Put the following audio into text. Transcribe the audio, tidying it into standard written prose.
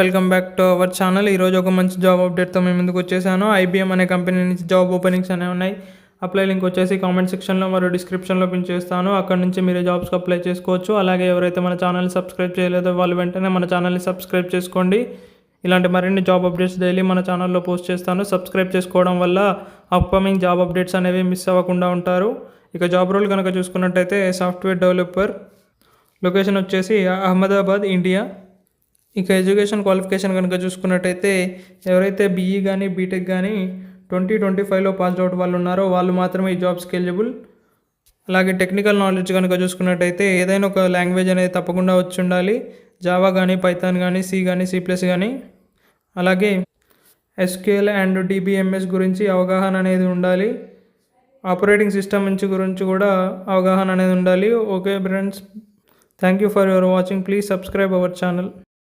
Welcome back to our channel. ఈరోజు ఒక మంచి జాబ్ అప్డేట్తో మేము ముందుకు వచ్చేసాను. ఐబీఎం అనే కంపెనీ నుంచి జాబ్ ఓపెనింగ్స్ అనేవి ఉన్నాయి. అప్లై లింక్ వచ్చేసి కామెంట్ సెక్షన్లో మరియు డిస్క్రిప్షన్లో పిన్ చేస్తాను. అక్కడ నుంచి మీరు జాబ్స్కి అప్లై చేసుకోవచ్చు. అలాగే ఎవరైతే మన ఛానల్ని సబ్స్క్రైబ్ చేయలేదో వాళ్ళు వెంటనే మన ఛానల్ని సబ్స్క్రైబ్ చేసుకోండి. ఇలాంటి మరిన్ని జాబ్ అప్డేట్స్ డైలీ మన ఛానల్లో పోస్ట్ చేస్తాను. సబ్స్క్రైబ్ చేసుకోవడం వల్ల అప్కమింగ్ జాబ్ అప్డేట్స్ అనేవి మిస్ అవ్వకుండా ఉంటారు. ఇక జాబ్ రోల్ కనుక చూసుకున్నట్టయితే సాఫ్ట్వేర్ డెవలపర్, లొకేషన్ వచ్చేసి అహ్మదాబాద్, ఇండియా. ఇక ఎడ్యుకేషన్ క్వాలిఫికేషన్ కనుక చూసుకున్నట్టయితే ఎవరైతే బీఈ కానీ బీటెక్ కానీ 2025లో పాస్ అవుట్ వాళ్ళు ఉన్నారో వాళ్ళు మాత్రమే ఈ జాబ్స్కి ఎలిజిబుల్. అలాగే టెక్నికల్ నాలెడ్జ్ కనుక చూసుకున్నట్టయితే ఏదైనా ఒక లాంగ్వేజ్ అనేది తప్పకుండా వచ్చి ఉండాలి. జావా కానీ, పైథాన్ కానీ, సి కానీ, C++ కానీ. అలాగే SQL అండ్ DBMS గురించి అవగాహన అనేది ఉండాలి. ఆపరేటింగ్ సిస్టమ్ గురించి కూడా అవగాహన అనేది ఉండాలి. Okay friends, thank you for your watching. Please subscribe our channel.